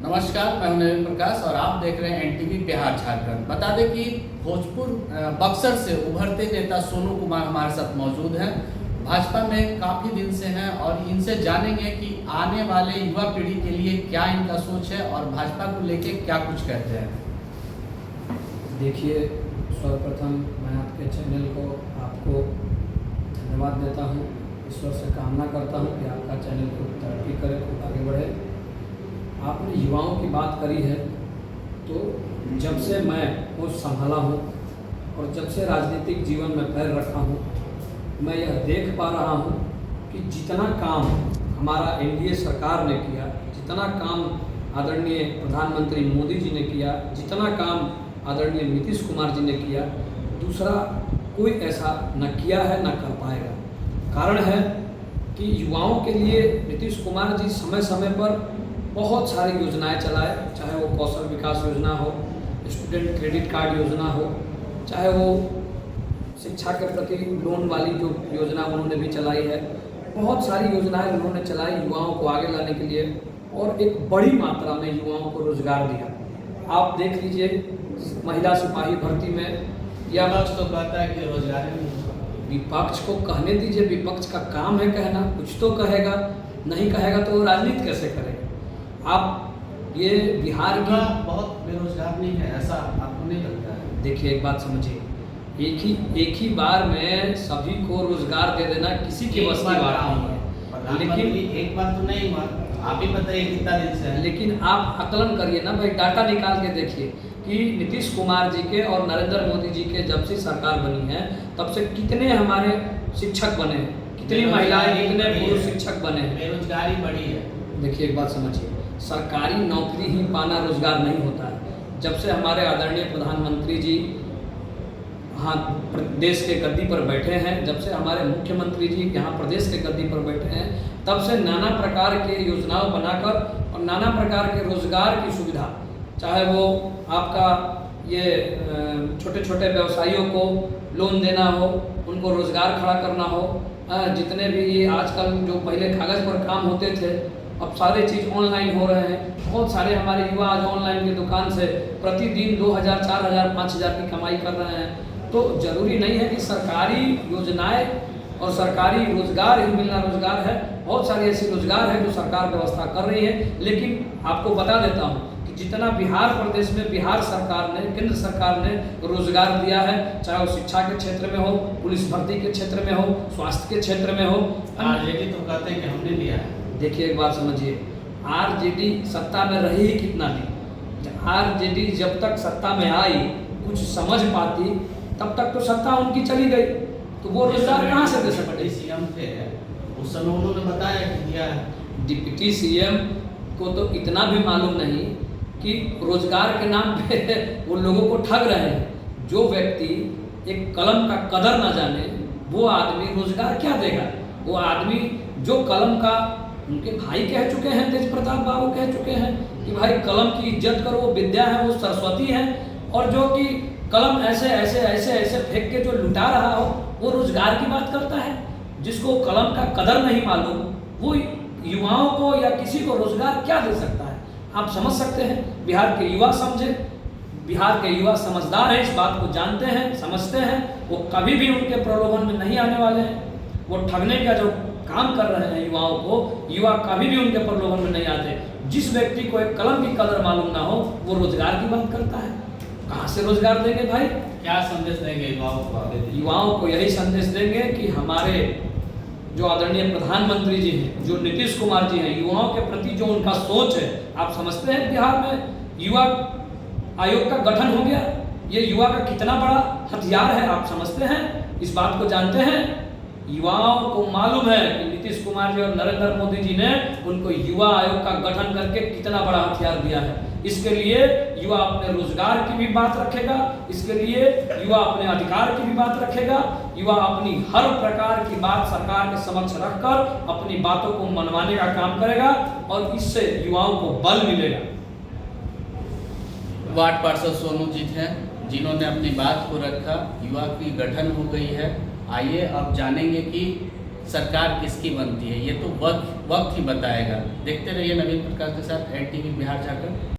नमस्कार, मैं हूं नवीन प्रकाश और आप देख रहे हैं एनटीवी बिहार झारखंड। बता दें कि भोजपुर बक्सर से उभरते नेता सोनू कुमार हमारे साथ मौजूद हैं। भाजपा में काफ़ी दिन से हैं और इनसे जानेंगे कि आने वाले युवा पीढ़ी के लिए क्या इनका सोच है और भाजपा को लेके क्या कुछ कहते हैं। देखिए, सर्वप्रथम मैं आपके चैनल को आपको धन्यवाद देता हूं। ईश्वर से कामना करता हूं कि आपका चैनल खूब तरक्की करे, खूब आगे बढ़े। आपने युवाओं की बात करी है, तो जब से मैं होश संभाला हूँ और जब से राजनीतिक जीवन में पैर रखा हूँ, मैं यह देख पा रहा हूँ कि जितना काम हमारा एनडीए सरकार ने किया, जितना काम आदरणीय प्रधानमंत्री मोदी जी ने किया, जितना काम आदरणीय नीतीश कुमार जी ने किया, दूसरा कोई ऐसा न किया है न कर पाएगा। कारण है कि युवाओं के लिए नीतीश कुमार जी समय समय पर बहुत सारी योजनाएं चलाए, चाहे वो कौशल विकास योजना हो, स्टूडेंट क्रेडिट कार्ड योजना हो, चाहे वो शिक्षा के प्रति लोन वाली जो योजना उन्होंने भी चलाई है। बहुत सारी योजनाएं उन्होंने चलाई युवाओं को आगे लाने के लिए और एक बड़ी मात्रा में युवाओं को रोजगार दिया। आप देख लीजिए, महिला सिपाही भर्ती में या विपक्ष तो कहता है कि रोजगार विपक्ष को कहने दीजिए, विपक्ष का काम है कहना, कुछ तो कहेगा, नहीं कहेगा तो वो राजनीति कैसे करेगा। आप ये बिहार का बहुत बेरोजगार नहीं है, ऐसा आपको नहीं लगता है? देखिए, एक बात समझिए, एक ही बार में सभी को रोजगार दे देना किसी के बस की बात नहीं है। लेकिन एक बार तो नहीं हुआ, आप ही बताइए कितना दिन से है। लेकिन आप आकलन करिए ना भाई, डाटा निकाल के देखिए कि नीतीश कुमार जी के और नरेंद्र मोदी जी के जब से सरकार बनी है तब से कितने हमारे शिक्षक बने, कितनी महिलाएं, कितने पुरुष शिक्षक बने, बेरोजगारी बढ़ी है। देखिए, एक बात समझिए, सरकारी नौकरी ही पाना रोजगार नहीं होता है। जब से हमारे आदरणीय प्रधानमंत्री जी हाँ देश के गद्दी पर बैठे हैं, जब से हमारे मुख्यमंत्री जी यहाँ प्रदेश के गद्दी पर बैठे हैं, तब से नाना प्रकार के योजनाओं बनाकर और नाना प्रकार के रोजगार की सुविधा, चाहे वो आपका ये छोटे छोटे व्यवसायियों को लोन देना हो, उनको रोजगार खड़ा करना हो, जितने भी ये आजकल जो पहले कागज़ पर काम होते थे अब सारे चीज़ ऑनलाइन हो रहे हैं। बहुत सारे हमारे युवा आज ऑनलाइन की दुकान से प्रतिदिन 2000, 4000, 5000 की कमाई कर रहे हैं। तो ज़रूरी नहीं है कि सरकारी योजनाएं और सरकारी रोजगार ही मिलना रोजगार है। बहुत सारी ऐसी रोजगार है जो सरकार व्यवस्था कर रही है। लेकिन आपको बता देता हूँ कि जितना बिहार प्रदेश में बिहार सरकार ने, केंद्र सरकार ने रोजगार दिया है, चाहे वो शिक्षा के क्षेत्र में हो, पुलिस भर्ती के क्षेत्र में हो, स्वास्थ्य के क्षेत्र में हो, आरजेडी तो कहते हैं कि हमने दिया है। देखिए, एक बात समझिए, आरजेडी सत्ता में रही ही कितना दिन। आरजेडी जब तक सत्ता में आई, कुछ समझ पाती, तब तक तो सत्ता उनकी चली गई, तो वो रोजगार कहाँ से दे सकते। सीएम थे उस समय, उन्होंने बताया कि दिया है। डिप्टी सीएम को तो इतना भी मालूम नहीं कि रोजगार के नाम पे वो लोगों को ठग रहे हैं। जो व्यक्ति एक कलम का कदर ना जाने, वो आदमी रोजगार क्या देगा। वो आदमी जो कलम का, उनके भाई कह चुके हैं, तेज प्रताप बाबू कह चुके हैं कि भाई कलम की इज्जत करो, वो विद्या है, वो सरस्वती है। और जो कि कलम ऐसे ऐसे ऐसे ऐसे फेंक के जो लुटा रहा हो, वो रोजगार की बात करता है। जिसको कलम का कदर नहीं मालूम, वो युवाओं को या किसी को रोजगार क्या दे सकता है। आप समझ सकते हैं, बिहार के युवा समझे, बिहार के युवा समझदार हैं, इस बात को जानते हैं, समझते हैं। वो कभी भी उनके प्रलोभन में नहीं आने वाले हैं। वो ठगने का जो काम कर रहे हैं युवाओं को, युवा कभी भी उनके प्रलोभन में नहीं आते। जिस व्यक्ति को एक कलम की कदर मालूम ना हो, वो रोजगार की बात करता है। कहाँ से रोजगार देंगे भाई? क्या संदेश देंगे युवाओं को? युवाओं को यही संदेश देंगे कि हमारे जो आदरणीय प्रधानमंत्री जी हैं, जो नीतीश कुमार जी हैं, युवाओं के प्रति जो उनका सोच है, आप समझते हैं बिहार में युवा आयोग का गठन हो गया, ये युवा का कितना बड़ा हथियार है, आप समझते हैं, इस बात को जानते हैं। युवाओं को मालूम है कि नीतीश कुमार जी और नरेंद्र मोदी जी ने उनको युवा आयोग का गठन करके कितना बड़ा हथियार दिया है। इसके लिए युवा अपने रोजगार की भी बात रखेगा, इसके लिए युवा अपने अधिकार की भी बात रखेगा। युवा अपनी हर प्रकार की बात सरकार के समक्ष रखकर अपनी बातों को मनवाने का काम करेगा और इससे युवाओं को बल मिलेगा। वार्ड पार्षद सोनू जी थे, जिन्होंने अपनी बात को रखा, युवा की गठन हो गई है। आइए अब जानेंगे कि सरकार किसकी बनती है, ये तो वक्त ही बताएगा। देखते रहिए नवीन प्रकाश के साथ NTV बिहार झारखंड।